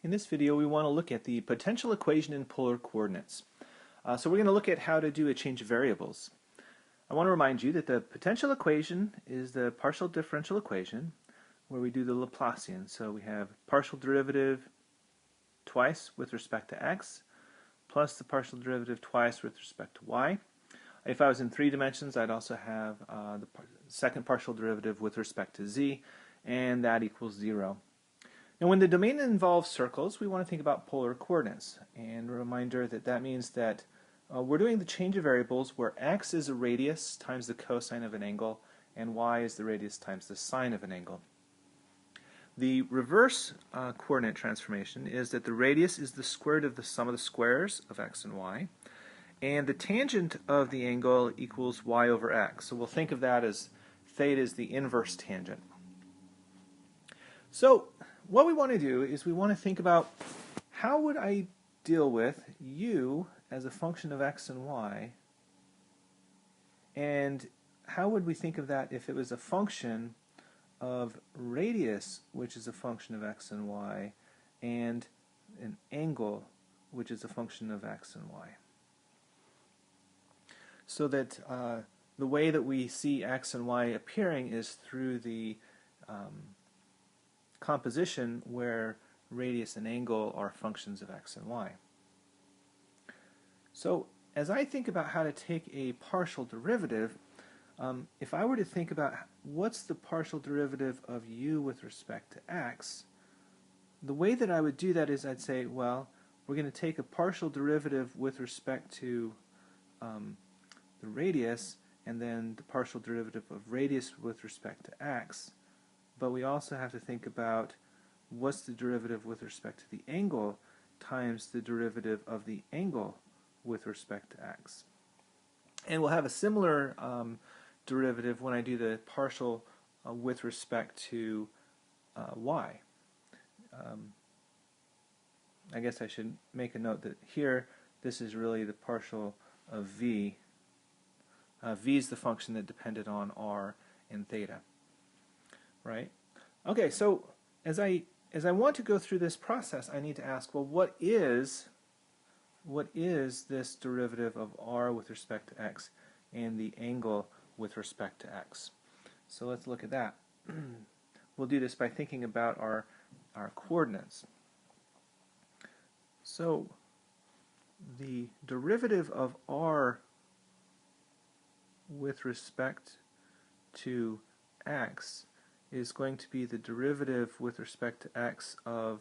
In this video, we want to look at the potential equation in polar coordinates. So we're going to look at how to do a change of variables. I want to remind you that the potential equation is the partial differential equation where we do the Laplacian. So we have partial derivative twice with respect to x plus the partial derivative twice with respect to y. If I was in 3 dimensions, I'd also have the second partial derivative with respect to z, and that equals 0. Now when the domain involves circles, we want to think about polar coordinates. And a reminder that that means that we're doing the change of variables where x is a radius times the cosine of an angle, and y is the radius times the sine of an angle. The reverse coordinate transformation is that the radius is the square root of the sum of the squares of x and y, and the tangent of the angle equals y over x. So we'll think of that as theta is the inverse tangent. So what we want to do is we want to think about how would I deal with u as a function of x and y, and how would we think of that if it was a function of radius, which is a function of x and y, and an angle, which is a function of x and y. So that the way that we see x and y appearing is through the composition where radius and angle are functions of x and y. So as I think about how to take a partial derivative, if I were to think about what's the partial derivative of u with respect to x, the way that I would do that is I'd say, well, we're going to take a partial derivative with respect to the radius, and then the partial derivative of radius with respect to x. But we also have to think about what's the derivative with respect to the angle times the derivative of the angle with respect to x. And we'll have a similar derivative when I do the partial with respect to y. I guess I should make a note that here this is really the partial of v. V is the function that depended on r and theta. Right? Okay, so as I want to go through this process, I need to ask, well, what is this derivative of r with respect to x and the angle with respect to x? So let's look at that. We'll do this by thinking about our coordinates. So the derivative of r with respect to x is going to be the derivative with respect to x of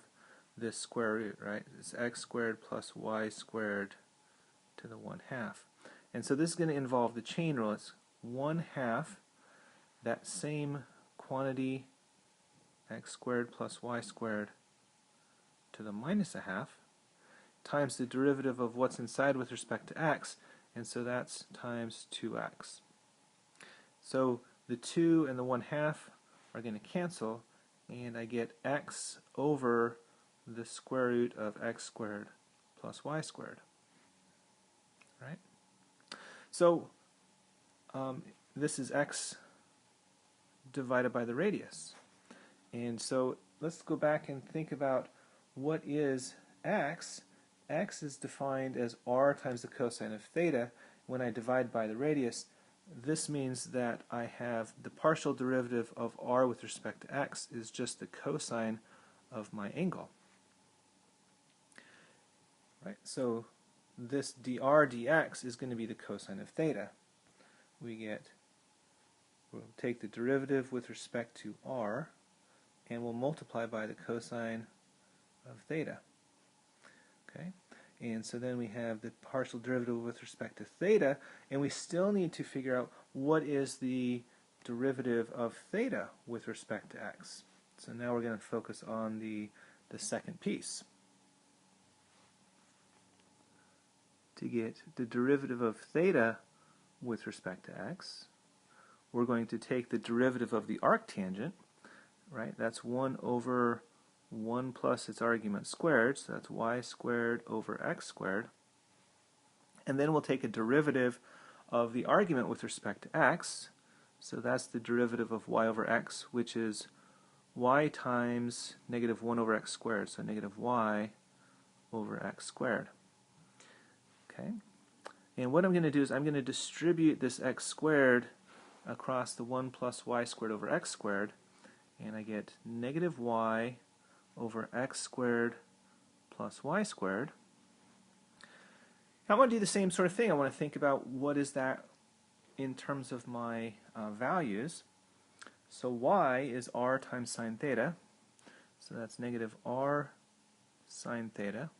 this square root, right? It's x squared plus y squared to the 1/2. And so this is going to involve the chain rule. It's 1/2 that same quantity x squared plus y squared to the -1/2 times the derivative of what's inside with respect to x, and so that's times 2x. So the 2 and the 1/2 are going to cancel, and I get x over the square root of x squared plus y squared. Right? So this is x divided by the radius. And so let's go back and think about what is x. X is defined as r times the cosine of theta. When I divide by the radius, this means that I have the partial derivative of r with respect to x is just the cosine of my angle. Right? So this dr dx is going to be the cosine of theta. We'll take the derivative with respect to r, and we'll multiply by the cosine of theta. Okay? And so then we have the partial derivative with respect to theta, and we still need to figure out what is the derivative of theta with respect to x. So now we're going to focus on the second piece. To get the derivative of theta with respect to x, we're going to take the derivative of the arctangent, right? That's 1 over 1 plus its argument squared, so that's y squared over x squared. And then we'll take a derivative of the argument with respect to x, so that's the derivative of y over x, which is y times negative 1 over x squared, so negative y over x squared. Okay, and what I'm going to do is I'm going to distribute this x squared across the 1 plus y squared over x squared, and I get negative y over x squared plus y squared. Now I want to do the same sort of thing. I want to think about what is that in terms of my values. So y is r times sine theta, so that's negative r sine theta.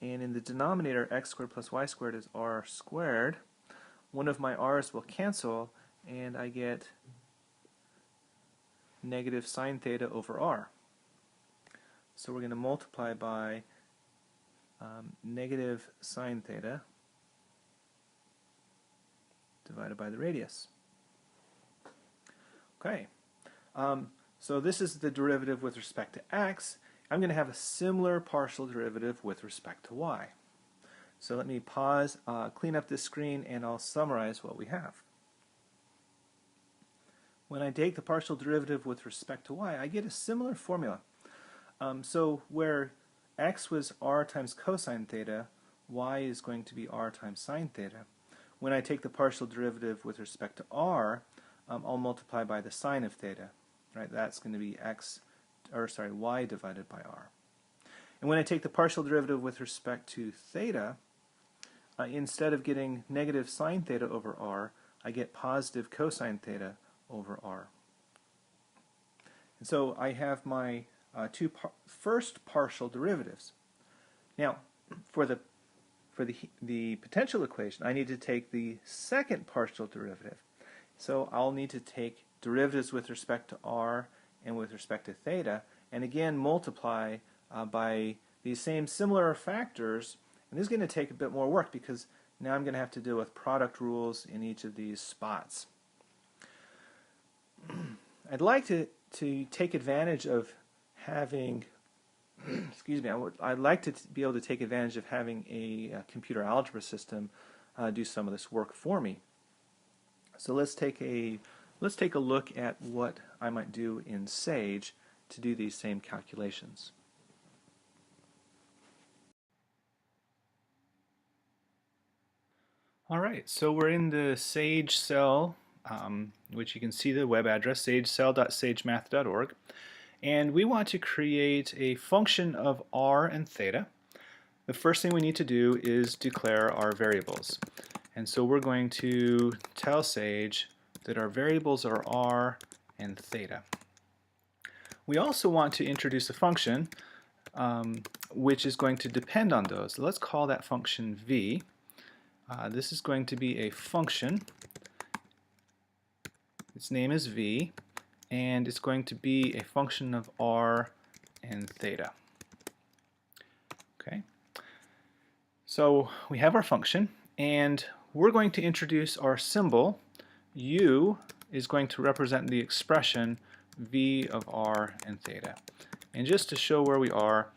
And in the denominator, x squared plus y squared is r squared. One of my r's will cancel, and I get negative sine theta over r. So we're going to multiply by negative sine theta divided by the radius. Okay, so this is the derivative with respect to x. I'm going to have a similar partial derivative with respect to y. So let me pause, clean up this screen, and I'll summarize what we have. When I take the partial derivative with respect to y, I get a similar formula. So where x was r times cosine theta, y is going to be r times sine theta. When I take the partial derivative with respect to r, I'll multiply by the sine of theta. Right? That's going to be y divided by r. And when I take the partial derivative with respect to theta, instead of getting negative sine theta over r, I get positive cosine theta over r. And so I have my first partial derivatives. Now, for the potential equation, I need to take the second partial derivative. So I'll need to take derivatives with respect to r and with respect to theta, and again multiply by these same similar factors. And this is going to take a bit more work because now I'm going to have to deal with product rules in each of these spots. I'd like to take advantage of having excuse me, I'd like to be able to take advantage of having a computer algebra system do some of this work for me. So let's take a look at what I might do in Sage to do these same calculations. All right, so we're in the Sage cell, which you can see the web address, sagecell.sagemath.org. And we want to create a function of r and theta. The first thing we need to do is declare our variables. And so we're going to tell Sage that our variables are r and theta. We also want to introduce a function which is going to depend on those. So let's call that function v. This is going to be a function. Its name is v, and it's going to be a function of r and theta. Okay. So we have our function, and we're going to introduce our symbol. U is going to represent the expression v of r and theta. And just to show where we are,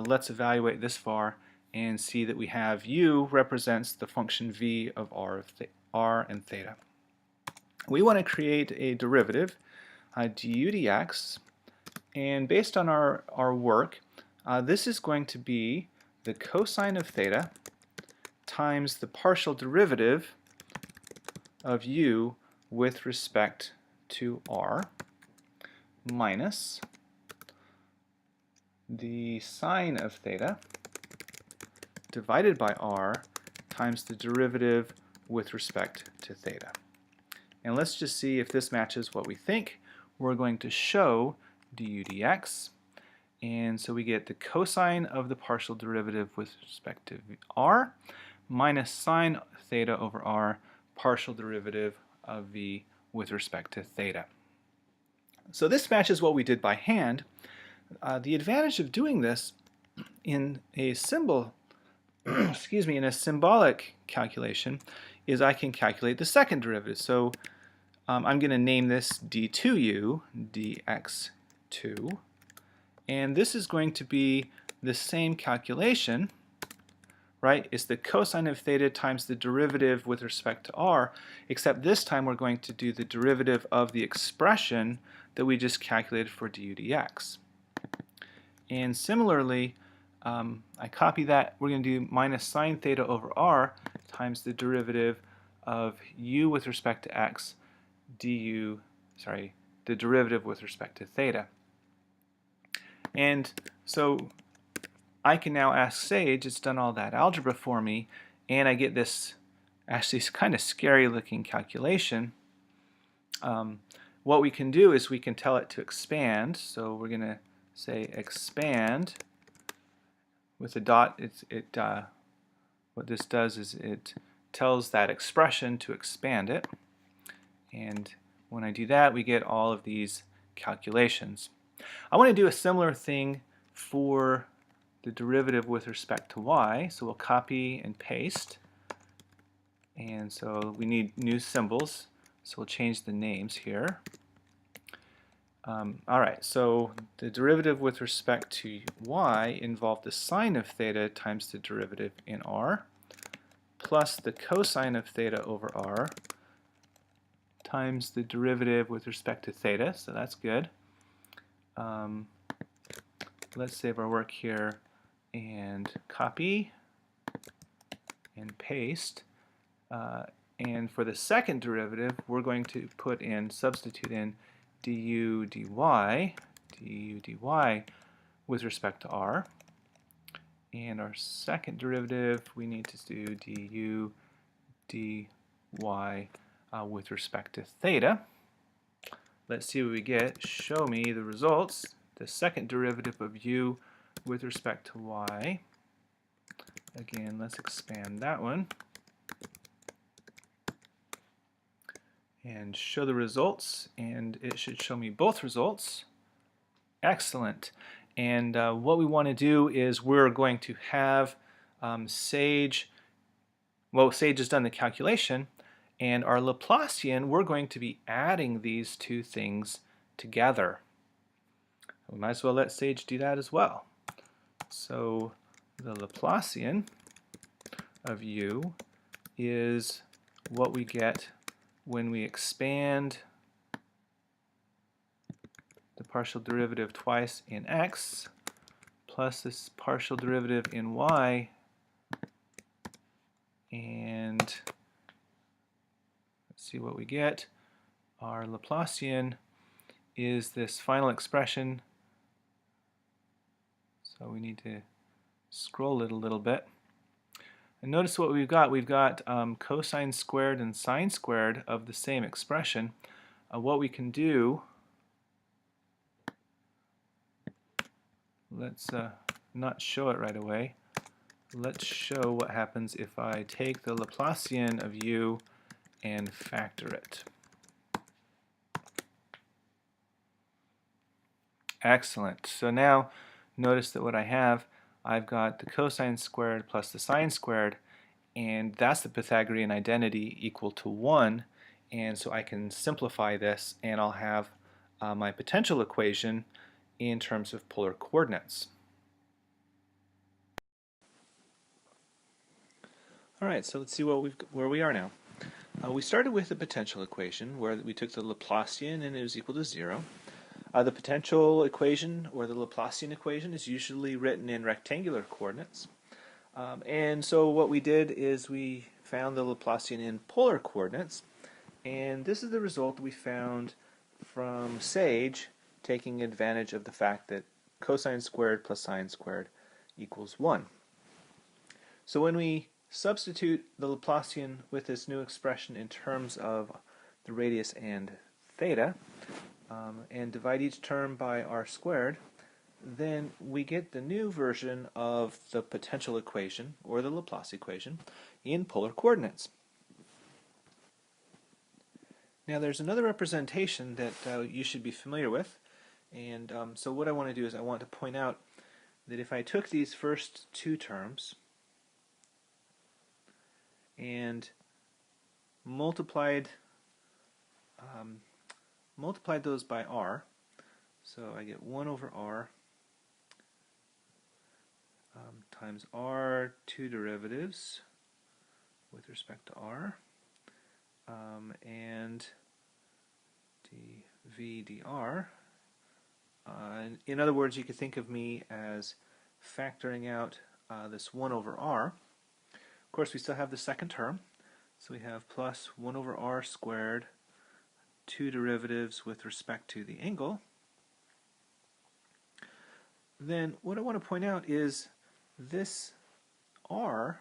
let's evaluate this far and see that we have u represents the function v of r and theta. We want to create a derivative, du dx, and based on our work, this is going to be the cosine of theta times the partial derivative of u with respect to r minus the sine of theta divided by r times the derivative with respect to theta. And let's just see if this matches what we think. We're going to show du dx, and so we get the cosine of the partial derivative with respect to r minus sine theta over r partial derivative of v with respect to theta. So this matches what we did by hand. The advantage of doing this in a in a symbolic calculation is I can calculate the second derivative. So I'm going to name this d2u dx2, and this is going to be the same calculation, right? It's the cosine of theta times the derivative with respect to r, except this time we're going to do the derivative of the expression that we just calculated for du dx. And similarly, I copy that. We're going to do minus sine theta over r times the derivative of u with respect to x du, the derivative with respect to theta. And so I can now ask Sage, it's done all that algebra for me, and I get this actually kind of scary looking calculation. What we can do is we can tell it to expand. So we're going to say expand with a dot. What this does is it tells that expression to expand it. And when I do that, we get all of these calculations. I want to do a similar thing for the derivative with respect to y. So we'll copy and paste. And so we need new symbols. So we'll change the names here. Alright, so the derivative with respect to y involved the sine of theta times the derivative in r, plus the cosine of theta over r times the derivative with respect to theta, so that's good. Let's save our work here and copy and paste. And for the second derivative, we're going to substitute in du dy with respect to r. And our second derivative, we need to do du dy with respect to theta. Let's see what we get. Show me the results. The second derivative of u with respect to y. Again, let's expand that one. And show the results, and it should show me both results. Excellent. And what we want to do is we're going to have Sage has done the calculation, and our Laplacian, we're going to be adding these two things together. We might as well let Sage do that as well. So the Laplacian of u is what we get when we expand the partial derivative twice in x plus this partial derivative in y, and let's see what we get. Our Laplacian is this final expression, so we need to scroll it a little bit. And notice what we've got. We've got cosine squared and sine squared of the same expression. What we can do, let's not show it right away. Let's show what happens if I take the Laplacian of u and factor it. Excellent. So now notice that what I have, I've got the cosine squared plus the sine squared, and that's the Pythagorean identity equal to 1. And so I can simplify this, and I'll have my potential equation in terms of polar coordinates. Alright, so let's see where we are now. We started with the potential equation where we took the Laplacian and it was equal to 0. The potential equation, or the Laplacian equation, is usually written in rectangular coordinates. And so what we did is we found the Laplacian in polar coordinates, and this is the result we found from Sage, taking advantage of the fact that cosine squared plus sine squared equals 1. So when we substitute the Laplacian with this new expression in terms of the radius and theta, and divide each term by r squared, then we get the new version of the potential equation, or the Laplace equation, in polar coordinates. Now there's another representation that you should be familiar with, and so what I want to do is I want to point out that if I took these first two terms and multiplied those by r, so I get 1 over r times r, two derivatives with respect to r, and v dr. In other words, you could think of me as factoring out this 1 over r. Of course, we still have the second term, so we have plus 1 over r squared, two derivatives with respect to the angle. Then what I want to point out is this r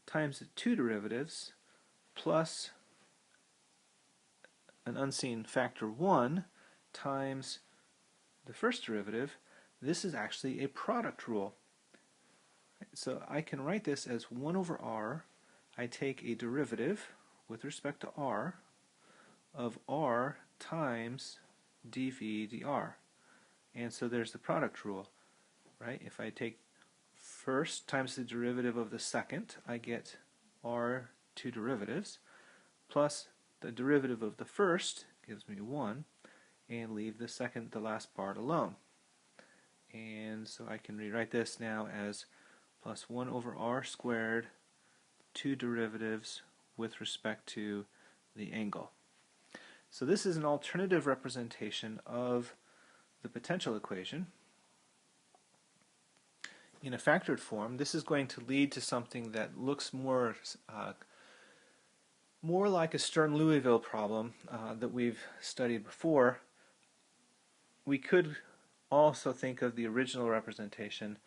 times the two derivatives plus an unseen factor 1 times the first derivative. This is actually a product rule. So I can write this as 1 over r. I take a derivative with respect to r of r times dv dr. And so there's the product rule, right? If I take first times the derivative of the second, I get r two derivatives, plus the derivative of the first gives me 1, and leave the second, the last part alone. And so I can rewrite this now as plus 1 over r squared, two derivatives with respect to the angle. So this is an alternative representation of the potential equation. In a factored form, this is going to lead to something that looks more like a Stern-Liouville problem that we've studied before. We could also think of the original representation.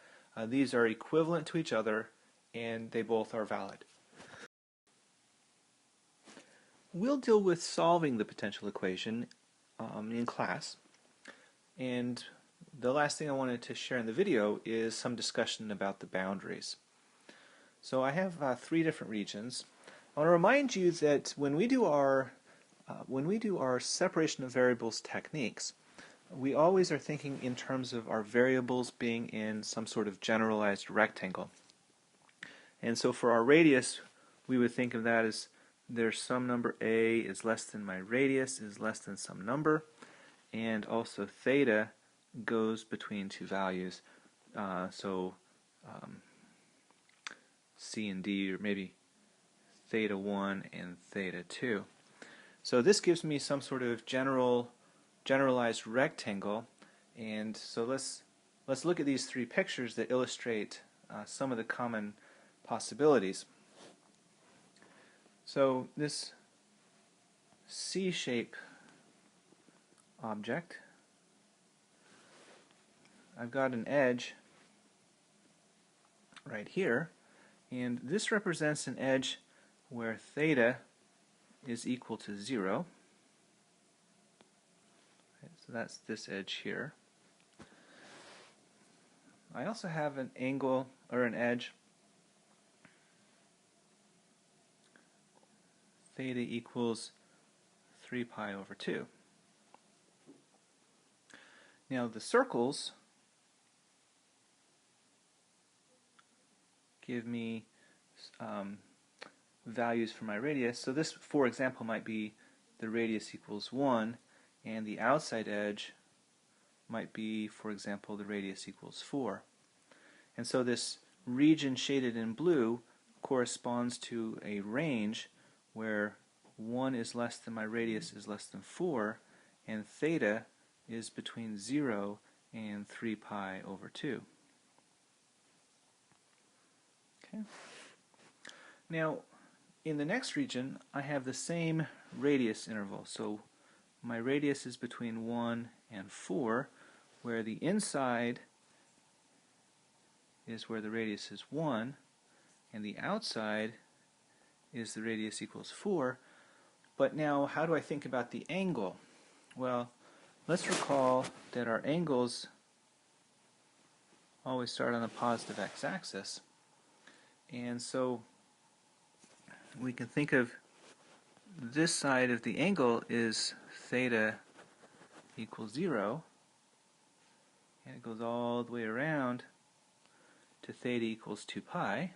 These are equivalent to each other, and they both are valid. We'll deal with solving the potential equation in class. And the last thing I wanted to share in the video is some discussion about the boundaries. So I have three different regions. I want to remind you that when we do our separation of variables techniques, we always are thinking in terms of our variables being in some sort of generalized rectangle. And so for our radius, we would think of that as there's some number a is less than my radius is less than some number, and also theta goes between two values. C and D, or maybe theta 1 and theta 2. So this gives me some sort of generalized rectangle, and so let's look at these three pictures that illustrate some of the common possibilities. So this C-shape object, I've got an edge right here, and this represents an edge where theta is equal to 0. Okay, so that's this edge here. I also have an angle, or an edge, theta equals 3 pi over 2. Now the circles give me values for my radius. So this, for example, might be the radius equals 1, and the outside edge might be, for example, the radius equals 4. And so this region shaded in blue corresponds to a range where 1 is less than my radius is less than 4, and theta is between 0 and 3 pi over 2. Okay. Now, in the next region, I have the same radius interval. So my radius is between 1 and 4, where the inside is where the radius is 1, and the outside is the radius equals 4. But now, how do I think about the angle? Well, let's recall that our angles always start on the positive x-axis. And so we can think of this side of the angle is theta equals 0, and it goes all the way around to theta equals 2 pi,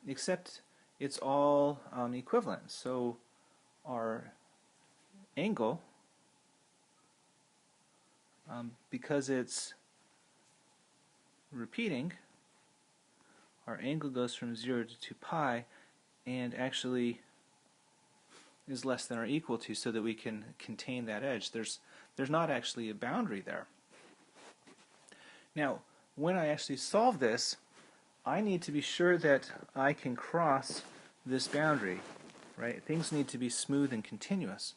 except it's all equivalent. So our angle, because it's repeating, our angle goes from 0 to 2 pi, and actually is less than or equal to so that we can contain that edge. There's not actually a boundary there. Now, when I actually solve this, I need to be sure that I can cross this boundary, right? Things need to be smooth and continuous.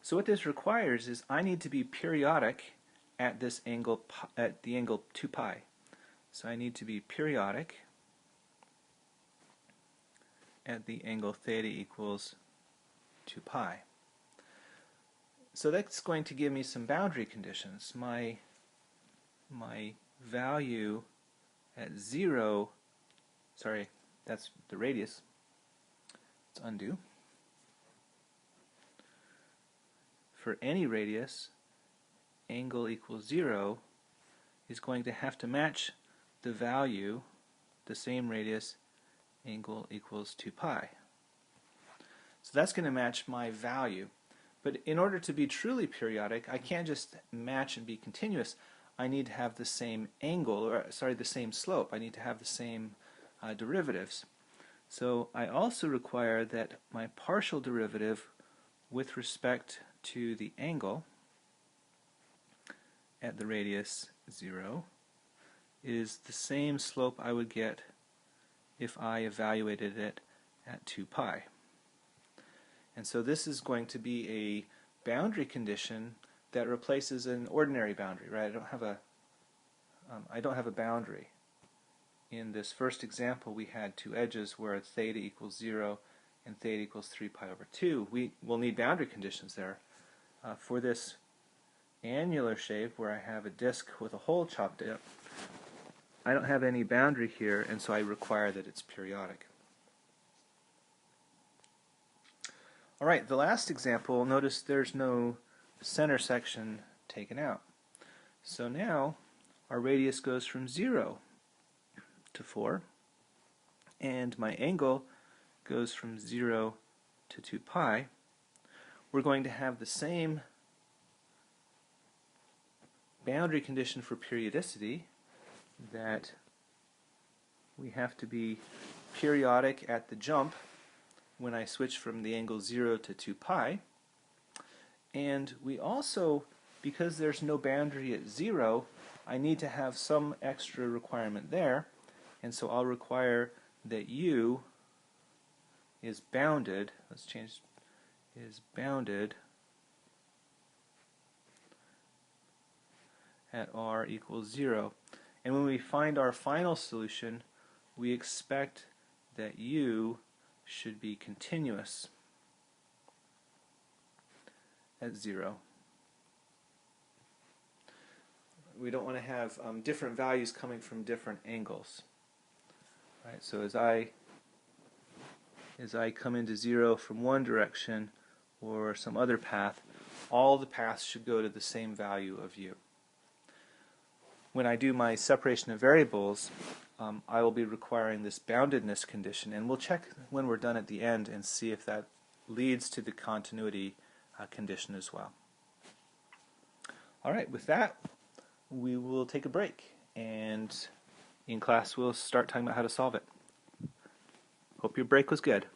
So what this requires is I need to be periodic at this angle, at the angle 2 pi. So I need to be periodic at the angle theta equals 2 pi. So that's going to give me some boundary conditions. My value at 0, sorry, that's the radius. Let's undo. For any radius, angle equals 0 is going to have to match the value, the same radius, angle equals 2 pi. So that's going to match my value. But in order to be truly periodic, I can't just match and be continuous. I need to have the same angle, or sorry, the same slope. I need to have the same derivatives. So I also require that my partial derivative with respect to the angle at the radius 0 is the same slope I would get if I evaluated it at 2 pi. And so this is going to be a boundary condition that replaces an ordinary boundary, right? I don't have a boundary. In this first example, we had two edges where theta equals 0 and theta equals 3 pi over 2. We will need boundary conditions there. For this annular shape where I have a disk with a hole chopped up, I don't have any boundary here, and so I require that it's periodic. Alright, the last example, notice there's no center section taken out. So now our radius goes from 0 to 4, and my angle goes from 0 to 2 pi. We're going to have the same boundary condition for periodicity, that we have to be periodic at the jump when I switch from the angle 0 to 2 pi. And we also, because there's no boundary at 0, I need to have some extra requirement there, and so I'll require that u is bounded, let's change, is bounded at r equals 0. And when we find our final solution, we expect that u should be continuous at 0. We don't want to have different values coming from different angles. Right? So as I come into 0 from one direction or some other path, all the paths should go to the same value of u. When I do my separation of variables, I will be requiring this boundedness condition, and we'll check when we're done at the end and see if that leads to the continuity condition as well. Alright, with that, we will take a break, and in class we'll start talking about how to solve it. Hope your break was good.